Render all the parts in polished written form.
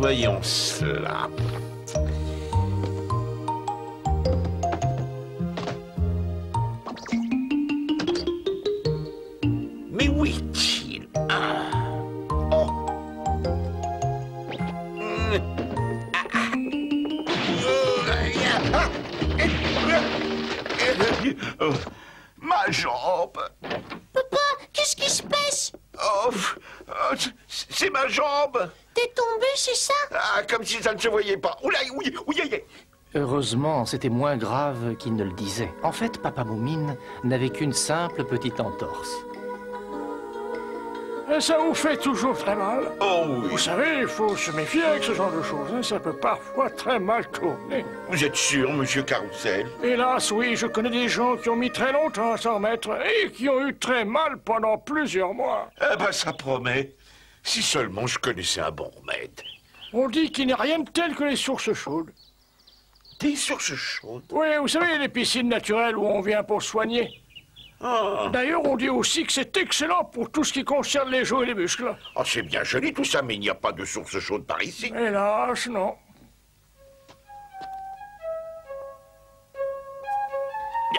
Voyons cela. Mais où est-il? Ah. Oh. Oh. Ma jambe. Papa, qu'est-ce qui se passe? Oh, c'est ma jambe. T'es tombé, c'est ça? Ah, comme si ça ne se voyait pas. Oula, oui, oui, oui. Heureusement, c'était moins grave qu'il ne le disait. En fait, Papa Moumine n'avait qu'une simple petite entorse. Et ça vous fait toujours très mal? Oh oui. Vous savez, il faut se méfier avec ce genre de choses, hein. Ça peut parfois très mal tourner. Vous êtes sûr, monsieur Carrousel? Hélas, oui, je connais des gens qui ont mis très longtemps à s'en remettre et qui ont eu très mal pendant plusieurs mois. Eh ben, ça promet. Si seulement je connaissais un bon remède. On dit qu'il n'y a rien de tel que les sources chaudes. Des sources chaudes? Oui, vous savez, les piscines naturelles où on vient pour se soigner. Ah, D'ailleurs, on dit aussi que c'est excellent pour tout ce qui concerne les joues et les muscles. oh, c'est bien joli tout ça, mais il n'y a pas de source chaude par ici. Hélas, non.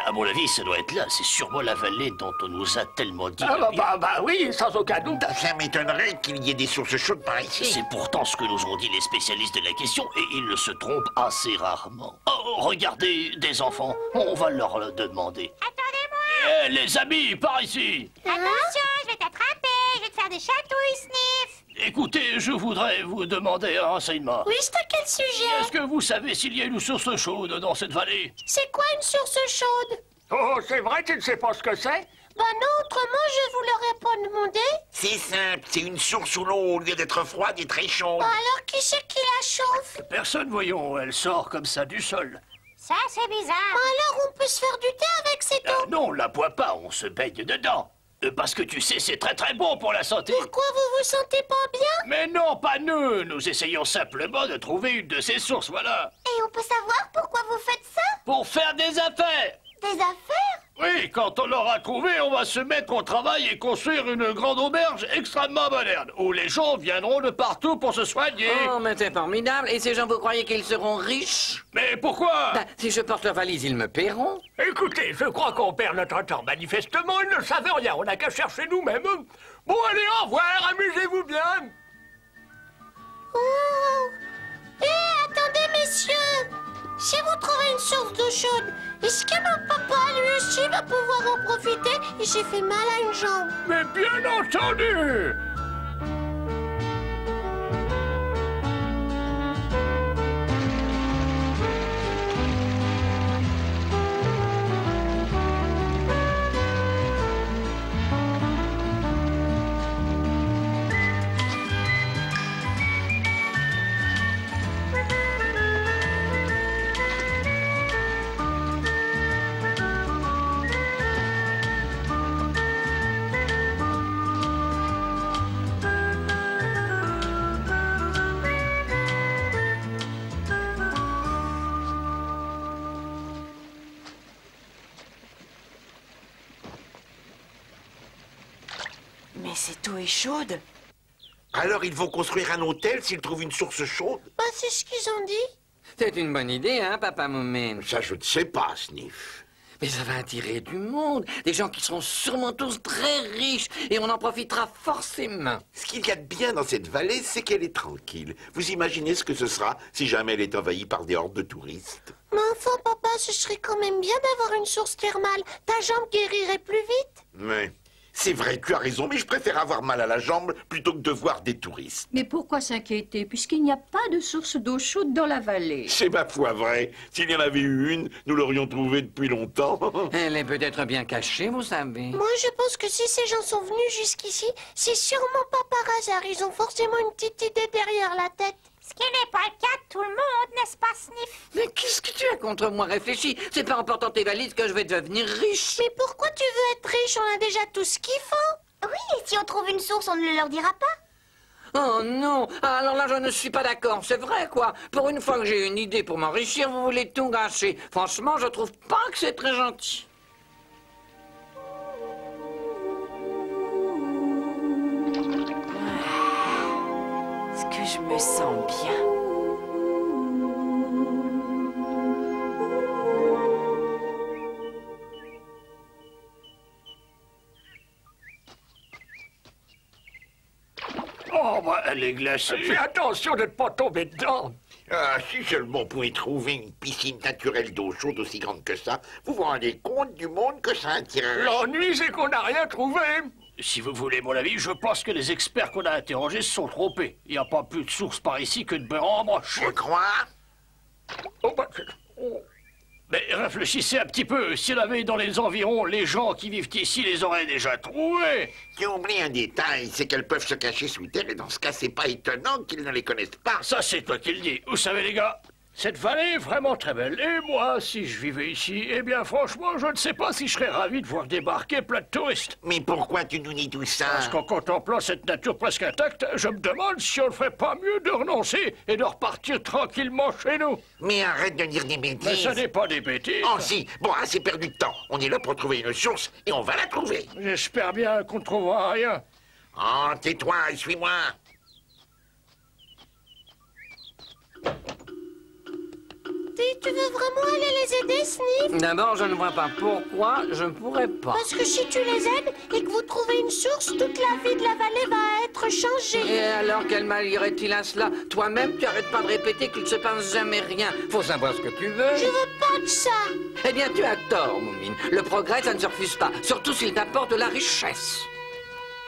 À mon avis, ça doit être là. C'est sûrement la vallée dont on nous a tellement dit. Bah oui, sans aucun doute. Ça m'étonnerait qu'il y ait des sources chaudes par ici. C'est pourtant ce que nous ont dit les spécialistes de la question et ils ne se trompent assez rarement. Oh, regardez, des enfants. On va leur le demander. Attendez-moi! Les amis, par ici! Attention, je vais t'attraper, je vais te faire des chatouilles, Sniff! Écoutez, je voudrais vous demander un renseignement. Oui, c'est à quel sujet? Est-ce que vous savez s'il y a une source chaude dans cette vallée? C'est quoi une source chaude? Oh, c'est vrai, tu ne sais pas ce que c'est? Bah non, autrement je vous l'aurais pas demandé. C'est simple, c'est une source où l'eau, au lieu d'être froide, est très chaude. Bah alors qui c'est qui la chauffe? Personne, voyons, elle sort comme ça du sol. Ça, c'est bizarre. Alors on peut se faire du thé avec cette eau? Non, on la boit pas, on se baigne dedans. Parce que tu sais, c'est très très bon pour la santé. Pourquoi vous vous sentez pas bien? Mais non, pas nous. Nous essayons simplement de trouver une de ces sources, voilà. Et on peut savoir pourquoi vous faites ça? Pour faire des affaires. Des affaires? Oui, quand on l'aura trouvé, on va se mettre au travail et construire une grande auberge extrêmement moderne, où les gens viendront de partout pour se soigner. Oh, mais c'est formidable. Et ces gens, vous croyez qu'ils seront riches? Mais pourquoi? Ben, si je porte leur valise, ils me paieront. Écoutez, je crois qu'on perd notre temps. Manifestement, ils ne savent rien. On n'a qu'à chercher nous-mêmes. Bon, allez, au revoir. Amusez-vous bien. Oh! Eh, attendez, messieurs! Si vous trouvez une source d'eau chaude, est-ce que mon papa, lui aussi, va pouvoir en profiter? Il s'est fait mal à une jambe. Mais bien entendu! Mais cette eau est chaude. Alors ils vont construire un hôtel s'ils trouvent une source chaude? Bah, c'est ce qu'ils ont dit. C'est une bonne idée, hein, Papa Moumine? Ça, je ne sais pas, Sniff. Mais ça va attirer du monde. Des gens qui seront sûrement tous très riches. Et on en profitera forcément. Ce qu'il y a de bien dans cette vallée, c'est qu'elle est tranquille. Vous imaginez ce que ce sera si jamais elle est envahie par des hordes de touristes? Mais enfin, papa, ce serait quand même bien d'avoir une source thermale. Ta jambe guérirait plus vite. Mais c'est vrai, tu as raison, mais je préfère avoir mal à la jambe plutôt que de voir des touristes. Mais pourquoi s'inquiéter, puisqu'il n'y a pas de source d'eau chaude dans la vallée? C'est ma foi vrai. S'il y en avait eu une, nous l'aurions trouvée depuis longtemps. Elle est peut-être bien cachée, vous savez. Moi, je pense que si ces gens sont venus jusqu'ici, c'est sûrement pas par hasard. Ils ont forcément une petite idée derrière la tête. Ce qui n'est pas le cas de tout le monde, n'est-ce pas, Sniff? Mais qu'est-ce que tu as contre moi? Réfléchis. C'est pas en portant tes valises que je vais devenir riche. Mais pourquoi tu veux être riche? On a déjà tout ce qu'il faut. Oui, et si on trouve une source, on ne le leur dira pas? Oh non! Alors là, je ne suis pas d'accord. C'est vrai, quoi. Pour une fois que j'ai une idée pour m'enrichir, vous voulez tout gâcher. Franchement, je trouve pas que c'est très gentil. Ce que je me me sens bien. Oh, bah, elle est glacée. Fais attention de ne pas tomber dedans. Ah, si seulement on pouvait trouver une piscine naturelle d'eau chaude aussi grande que ça, vous vous rendez compte du monde que ça attire? L'ennui, c'est qu'on n'a rien trouvé. Si vous voulez mon avis, je pense que les experts qu'on a interrogés se sont trompés. Il n'y a pas plus de source par ici que de beurre en broche. Je crois. Oh, bah, oh. Mais réfléchissez un petit peu. S'il y en avait dans les environs, les gens qui vivent ici les auraient déjà trouvés. Tu oublies un détail, c'est qu'elles peuvent se cacher sous terre, et dans ce cas, c'est pas étonnant qu'ils ne les connaissent pas. Ça, c'est toi qui le dis. Vous savez, les gars, Cette vallée est vraiment très belle. Et moi, si je vivais ici, eh bien, franchement, je ne sais pas si je serais ravi de voir débarquer plein de touristes. Mais pourquoi tu nous dis tout ça? Parce qu'en contemplant cette nature presque intacte, je me demande si on ne ferait pas mieux de renoncer et de repartir tranquillement chez nous. Mais arrête de dire des bêtises. Mais ce n'est pas des bêtises. Oh si, bon, assez perdu de temps. On est là pour trouver une source et on va la trouver. J'espère bien qu'on ne trouvera rien. Oh, tais-toi et suis-moi. Tu veux vraiment aller les aider, Sniff? D'abord, je ne vois pas pourquoi je ne pourrais pas. Parce que si tu les aides et que vous trouvez une source, toute la vie de la vallée va être changée. Et alors, quel mal irait-il à cela? Toi-même, tu arrêtes pas de répéter qu'il ne se passe jamais rien. Faut savoir ce que tu veux. Je veux pas de ça. Eh bien, tu as tort, Moumine. Le progrès, ça ne se refuse pas. Surtout s'il t'apporte de la richesse.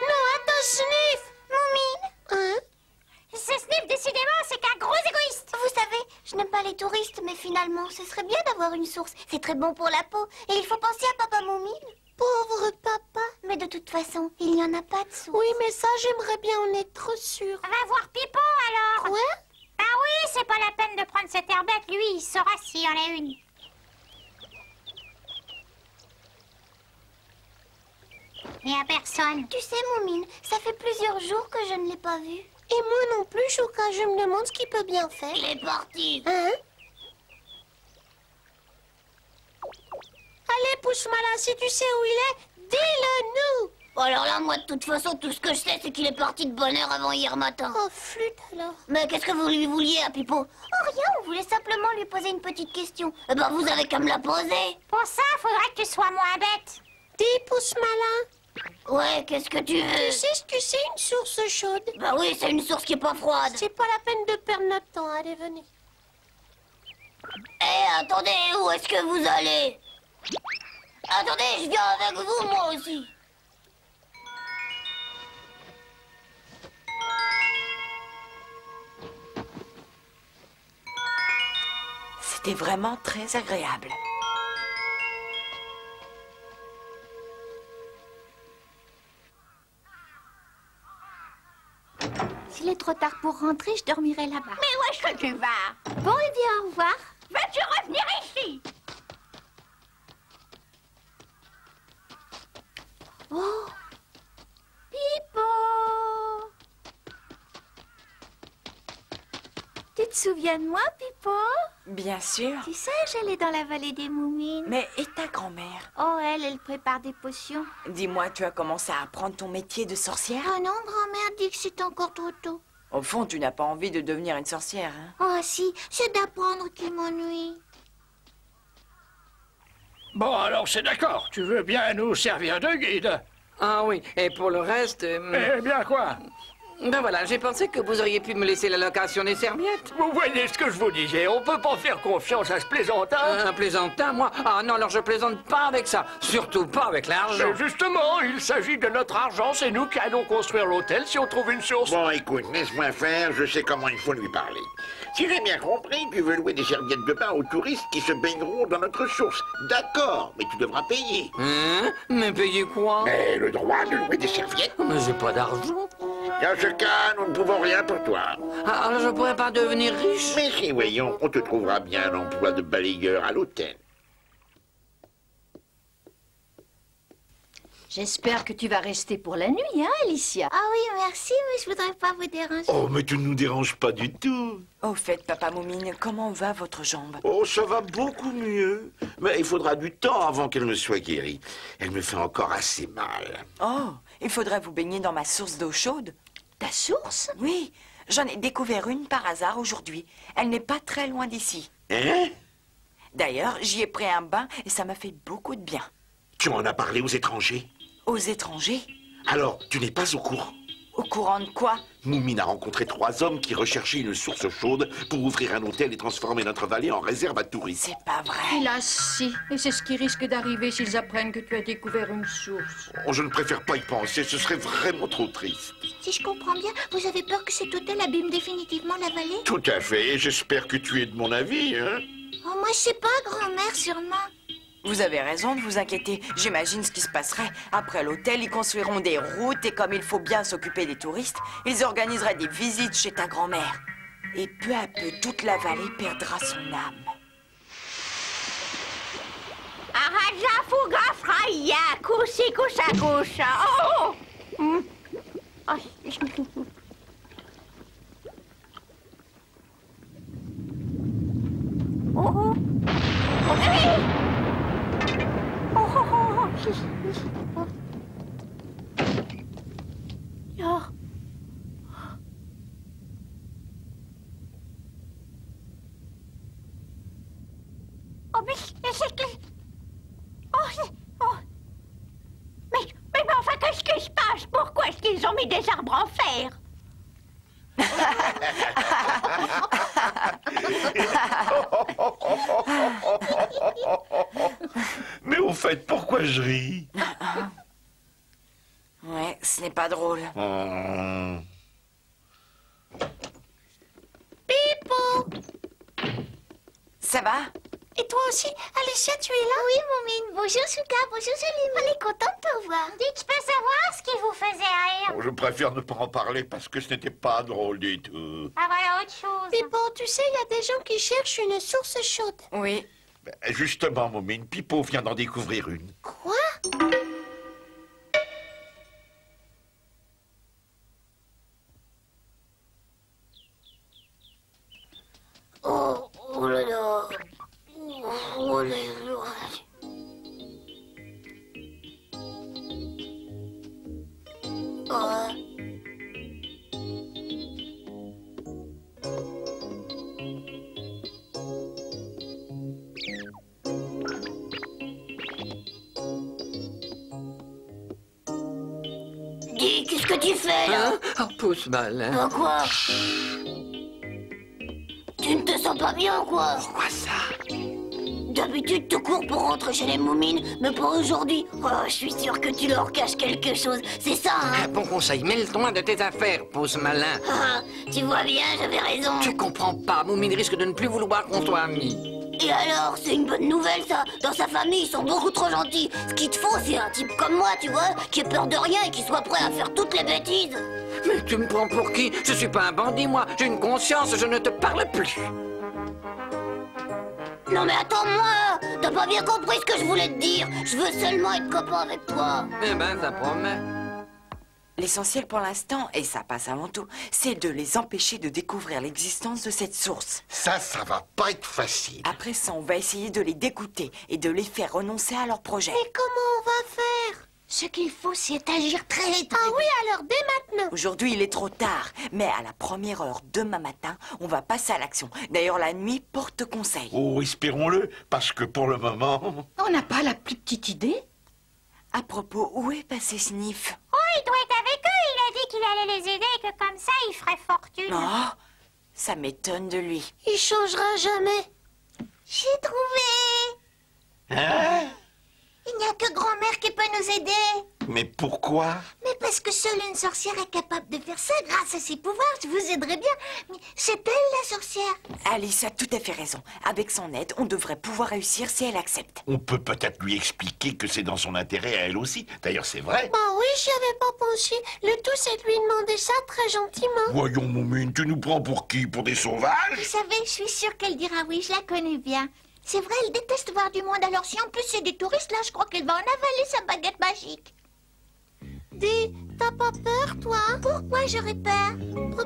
Non, attends, Sniff. Moumine, Hein? ce Sniff, décidément, c'est qu'un gros égoïste. Vous savez, je n'aime pas les touristes, mais finalement, ce serait bien d'avoir une source. C'est très bon pour la peau. Et il faut penser à Papa Moumine. Pauvre papa. Mais de toute façon, il n'y en a pas de source. Oui, mais ça, j'aimerais bien en être sûre. Va voir Pipo, alors. Ouais? Ah oui, c'est pas la peine de prendre cette herbette. Lui, il saura s'il y en a une. Il n'y a personne. Tu sais, Moumine, ça fait plusieurs jours que je ne l'ai pas vu. Et moi non plus, Chouka, je me demande ce qu'il peut bien faire. Il est parti. Hein? Allez, Pousse-Malin, si tu sais où il est, dis-le-nous. Alors là, moi, de toute façon, tout ce que je sais, c'est qu'il est parti de bonne heure avant hier matin. Oh, flûte alors. Mais qu'est-ce que vous lui vouliez à Pipo? Oh, rien, on voulait simplement lui poser une petite question. Eh ben, vous avez qu'à me la poser. Pour ça, faudrait que tu sois moins bête. Dis, Pousse-Malin, Ouais, qu'est-ce que tu veux? tu sais ce que c'est une source chaude? Bah oui, c'est une source qui est pas froide. C'est pas la peine de perdre notre temps, allez, venez. Eh, attendez, où est-ce que vous allez? Attendez, je viens avec vous, moi aussi. C'était vraiment très agréable. S'il est trop tard pour rentrer, je dormirai là-bas. Mais où est-ce que tu vas? Bon, eh bien, au revoir. Vas-tu revenir ici? Oh, Pipo! Tu te souviens de moi, Pipo? Bien sûr. Tu sais, j'allais dans la vallée des Moumines. Mais et ta grand-mère? Oh, elle prépare des potions. Dis-moi, tu as commencé à apprendre ton métier de sorcière? Oh non, grand-mère dit que c'est encore trop tôt. Au fond, tu n'as pas envie de devenir une sorcière, hein? Oh si, c'est d'apprendre qui m'ennuie. Bon, alors c'est d'accord. Tu veux bien nous servir de guide? Ah oui, et pour le reste... Eh bien quoi? Ben voilà, j'ai pensé que vous auriez pu me laisser la location des serviettes. Vous voyez ce que je vous disais, on peut pas faire confiance à ce plaisantin. Un plaisantin, moi? Ah non, alors je plaisante pas avec ça. Surtout pas avec l'argent. Mais justement, il s'agit de notre argent, c'est nous qui allons construire l'hôtel si on trouve une source. Bon, écoute, laisse-moi faire, je sais comment il faut lui parler. Si j'ai bien compris, tu veux louer des serviettes de bain aux touristes qui se baigneront dans notre source. D'accord, mais tu devras payer. Hein? Mais payer quoi? Mais le droit de louer des serviettes. Mais j'ai pas d'argent. Dans ce cas, nous ne pouvons rien pour toi. Ah, alors je pourrais pas devenir riche? Mais si, voyons, on te trouvera bien un emploi de balayeur à l'hôtel. J'espère que tu vas rester pour la nuit, hein, Alicia? Ah oui, merci, mais je voudrais pas vous déranger. Oh, mais tu ne nous déranges pas du tout. Au fait, Papa Moumine, comment va votre jambe? Oh, ça va beaucoup mieux. Mais il faudra du temps avant qu'elle me soit guérie. Elle me fait encore assez mal. Oh, il faudrait vous baigner dans ma source d'eau chaude. Ta source? Oui, J'en ai découvert une par hasard aujourd'hui. Elle n'est pas très loin d'ici. Hein? D'ailleurs, j'y ai pris un bain et ça m'a fait beaucoup de bien. Tu en as parlé aux étrangers? Aux étrangers? Alors, tu n'es pas au courant? Au courant de quoi? Moumine a rencontré 3 hommes qui recherchaient une source chaude pour ouvrir un hôtel et transformer notre vallée en réserve à touristes. C'est pas vrai. Hélas, si. Et c'est ce qui risque d'arriver s'ils apprennent que tu as découvert une source. Oh, je ne préfère pas y penser, ce serait vraiment trop triste. Si je comprends bien, vous avez peur que cet hôtel abîme définitivement la vallée? Tout à fait, et j'espère que tu es de mon avis, hein? Oh, moi, je sais pas, grand-mère, sûrement. Vous avez raison de vous inquiéter. J'imagine ce qui se passerait. Après l'hôtel, ils construiront des routes et comme il faut bien s'occuper des touristes, ils organiseraient des visites chez ta grand-mère. Et peu à peu, toute la vallée perdra son âme. Araja fuga fraya, kusi kusa kusa. Oh! Oh! Oh! Oh, mais c'est que... Mais enfin, qu'est-ce qui se passe? Pourquoi est-ce qu'ils ont mis des arbres en fer? Mais au fait, pourquoi je ris? Ouais, ce n'est pas drôle. Pipo! Ça va? Et toi aussi? Alicia, tu es là? Oui, Moumine. Bonjour, Souka. Bonjour, Jolie. On est content de te voir. Dites, je peux savoir ce qui vous faisait rire? Oh, je préfère ne pas en parler parce que ce n'était pas drôle du tout. Ah, voilà autre chose. Pipo, tu sais, il y a des gens qui cherchent une source chaude. Oui. Ben, justement, Moumine, Pipo vient d'en découvrir une. Quoi? Oh, oh là là. Oh là là. Dis, qu'est-ce que tu fais là? Hein? Oh, pousse malin. Pourquoi? Tu ne te sens pas bien, quoi? Pourquoi ça? D'habitude, tu cours pour rentrer chez les Moumines, mais pour aujourd'hui, oh, je suis sûr que tu leur caches quelque chose. C'est ça, hein? Un bon conseil, mêle-toi de tes affaires, pousse malin. Ah, tu vois bien, j'avais raison. Tu comprends pas, Moumine risque de ne plus vouloir qu'on soit amis. Et alors, c'est une bonne nouvelle, ça. Dans sa famille, ils sont beaucoup trop gentils. Ce qu'il te faut, c'est un type comme moi, tu vois, qui ait peur de rien et qui soit prêt à faire toutes les bêtises. Mais tu me prends pour qui? Je suis pas un bandit, moi. J'ai une conscience, je ne te parle plus. Non mais attends-moi! T'as pas bien compris ce que je voulais te dire. Je veux seulement être copain avec toi. Eh ben, ça promet. L'essentiel pour l'instant, et ça passe avant tout, c'est de les empêcher de découvrir l'existence de cette source. Ça va pas être facile. Après ça, on va essayer de les dégoûter et de les faire renoncer à leur projet. Et comment on va faire? Ce qu'il faut, c'est agir très vite. Ah oui, alors dès maintenant. Aujourd'hui, il est trop tard, mais à la première heure demain matin, on va passer à l'action. D'ailleurs, la nuit porte conseil. Oh, espérons-le, parce que pour le moment... On n'a pas la plus petite idée? À propos, où est passé Sniff? Oh, il doit être avec eux. Il a dit qu'il allait les aider et que comme ça, il ferait fortune. Oh, ça m'étonne de lui. Il changera jamais. J'ai trouvé. Hein? Il n'y a que grand-mère qui peut nous aider. Mais pourquoi? Mais parce que seule une sorcière est capable de faire ça grâce à ses pouvoirs. Je vous aiderai bien. Mais c'est elle la sorcière. Alice a tout à fait raison. Avec son aide, on devrait pouvoir réussir si elle accepte. On peut peut-être lui expliquer que c'est dans son intérêt à elle aussi. D'ailleurs, c'est vrai. Bah oui, j'y avais pas pensé. Le tout, c'est de lui demander ça très gentiment. Voyons, Moumine, tu nous prends pour qui? Pour des sauvages? Vous savez, je suis sûre qu'elle dira oui, je la connais bien. C'est vrai, elle déteste voir du monde. Alors si en plus c'est des touristes, là, je crois qu'elle va en avaler sa baguette magique. Dis, t'as pas peur, toi? Pourquoi j'aurais peur?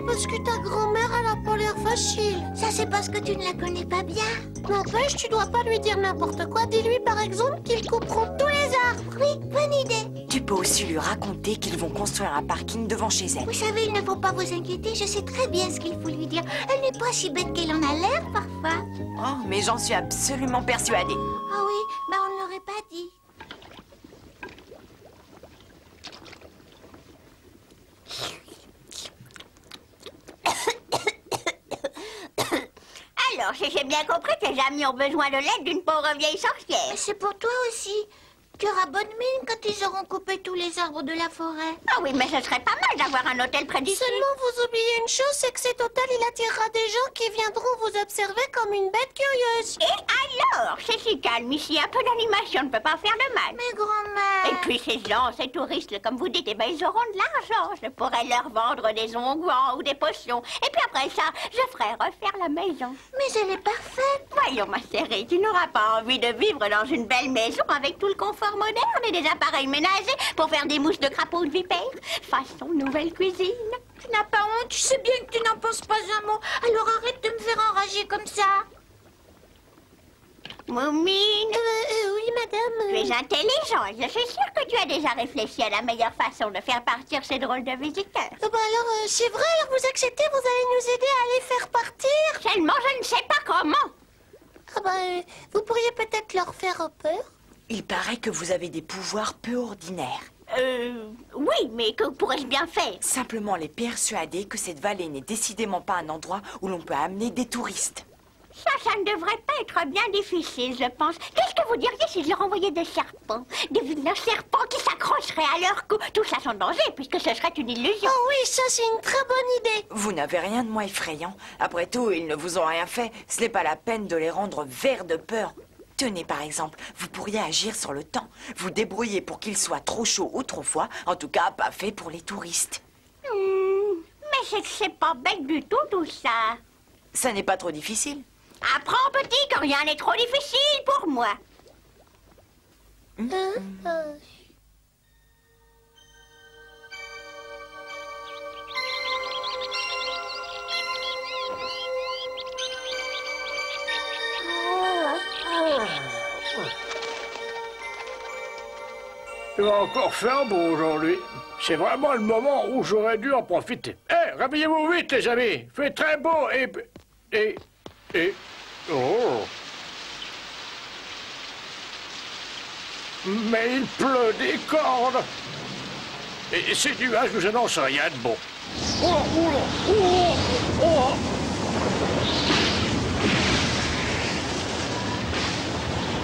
Parce que ta grand-mère, elle a pas l'air facile. Ça, c'est parce que tu ne la connais pas bien. N'empêche, tu dois pas lui dire n'importe quoi. Dis-lui, par exemple, qu'ils couperont tous les arbres. Oui, bonne idée. Tu peut aussi lui raconter qu'ils vont construire un parking devant chez elle. Vous savez, il ne faut pas vous inquiéter, je sais très bien ce qu'il faut lui dire. Elle n'est pas si bête qu'elle en a l'air parfois. Oh, mais j'en suis absolument persuadée. Ah oui, bah on ne l'aurait pas dit. Alors, si j'ai bien compris, tes amis ont besoin de l'aide d'une pauvre vieille sorcière. Mais c'est pour toi aussi. Tu auras bonne mine quand ils auront coupé tous les arbres de la forêt. Ah oui, mais ce serait pas mal d'avoir un hôtel près d'ici. Seulement, vous oubliez une chose, c'est que cet hôtel, il attirera des gens qui viendront vous observer comme une bête curieuse. Et alors, c'est si calme ici, un peu d'animation ne peut pas faire de mal. Mais grand-mère... Et puis ces gens, ces touristes, comme vous dites, eh ben, ils auront de l'argent. Je pourrais leur vendre des onguents ou des potions. Et puis après ça, je ferai refaire la maison. Mais elle est parfaite. Voyons, ma chérie, tu n'auras pas envie de vivre dans une belle maison avec tout le confort moderne et des appareils ménagers pour faire des mousses de crapaud de vipère, façon nouvelle cuisine. Tu n'as pas honte, tu sais bien que tu n'en penses pas un mot. Alors arrête de me faire enrager comme ça. Moumine. Oui, madame. Tu es intelligente. Je suis sûre que tu as déjà réfléchi à la meilleure façon de faire partir ces drôles de visiteurs. C'est vrai, alors vous acceptez, vous allez nous aider à les faire partir. Seulement, je ne sais pas comment. Vous pourriez peut-être leur faire peur. Il paraît que vous avez des pouvoirs peu ordinaires. Oui, mais que pourrais-je bien faire? Simplement les persuader que cette vallée n'est décidément pas un endroit où l'on peut amener des touristes. Ça ne devrait pas être bien difficile, je pense. Qu'est-ce que vous diriez si je leur envoyais des serpents? Des vilains serpents qui s'accrocheraient à leur cou, tout ça sans danger, puisque ce serait une illusion. Oh oui, ça c'est une très bonne idée. Vous n'avez rien de moins effrayant. Après tout, ils ne vous ont rien fait. Ce n'est pas la peine de les rendre verts de peur. Tenez, par exemple, vous pourriez agir sur le temps. Vous débrouillez pour qu'il soit trop chaud ou trop froid. En tout cas, pas fait pour les touristes. Mais c'est pas bête du tout ça. Ça n'est pas trop difficile. Apprends, petit, que rien n'est trop difficile pour moi. Il va encore faire beau aujourd'hui. C'est vraiment le moment où j'aurais dû en profiter. Hé, réveillez-vous vite, les amis. Il fait très beau et... Oh. Mais il pleut des cordes. Et ces nuages nous annoncent rien de bon.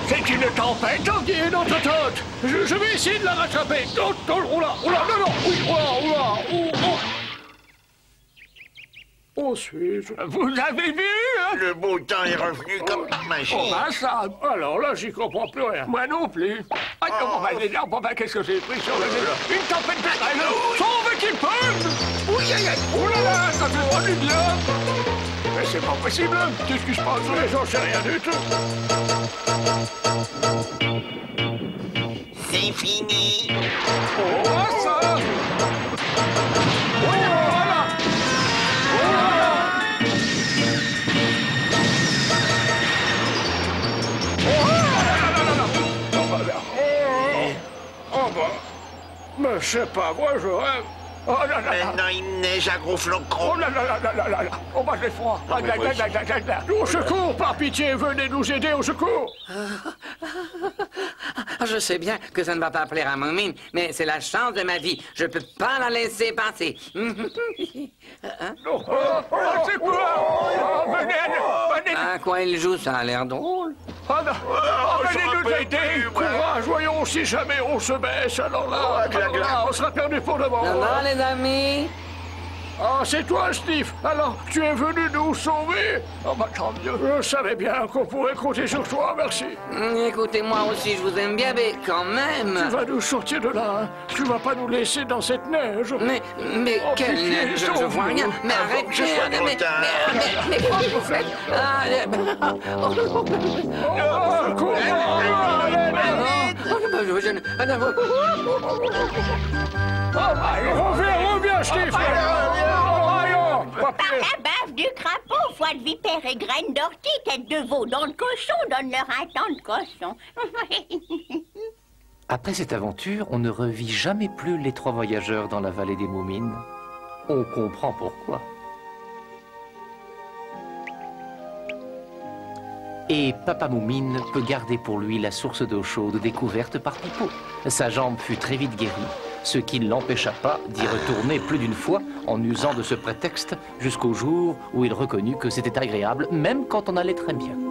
C'est une tempête. Il y a une autre tente. Je vais essayer de la rattraper. Oh là, non, oui, Oh, suis-je? Vous avez vu, hein? Le beau temps est revenu comme une magie. Oh, ben ça. Alors là, j'y comprends plus rien. Moi non plus. Ah non, qu'est-ce que j'ai pris sur le nez? Une tempête de grêle. Sauve qui peut. Oui, aïe, aïe. Oh là là, ça fait pas du bien. Mais c'est pas possible. Qu'est-ce qui se passe? J'en sais rien du tout. C'est fini. Oh, ça. Oh là. Oh bah, mais je sais pas, moi je rêve. Oh là là là. Maintenant, il neige à gros flocons. Oh là là là là là là là. Oh bah j'ai froid. Ah, oui, oui. Au secours, par pitié, venez nous aider, au secours. Je sais bien que ça ne va pas plaire à Moumine, mais c'est la chance de ma vie. Je peux pas la laisser passer. Oh, c'est quoi? Oh, venez. À quoi il joue, ça a l'air drôle. Oh non. Venez nous aider. Courage, voyons, si jamais on se baisse, alors là, on sera perdu pour le moment. Ça va, les amis? Ah, c'est toi, Steve. Alors, tu es venu nous sauver? Oh, bah tant mieux. Je savais bien qu'on pourrait compter sur toi, merci. Écoutez, moi aussi, je vous aime bien, mais quand même... Tu vas nous sortir de là, hein. Tu vas pas nous laisser dans cette neige. Mais Oh, quelle pitié, neige, je vois rien. Mais arrête, je sois trop tard. mais qu'est-ce que vous faites? Reviens, Steve. Par la bave du crapaud, foie de vipère et graines d'ortie, tête de veau, dents de cochon, donne-leur un temps de cochon. Après cette aventure, on ne revit jamais plus les 3 voyageurs dans la vallée des Moumines. On comprend pourquoi. Et Papa Moumine peut garder pour lui la source d'eau chaude découverte par Pipo. Sa jambe fut très vite guérie, ce qui ne l'empêcha pas d'y retourner plus d'une fois en usant de ce prétexte jusqu'au jour où il reconnut que c'était agréable, même quand on allait très bien.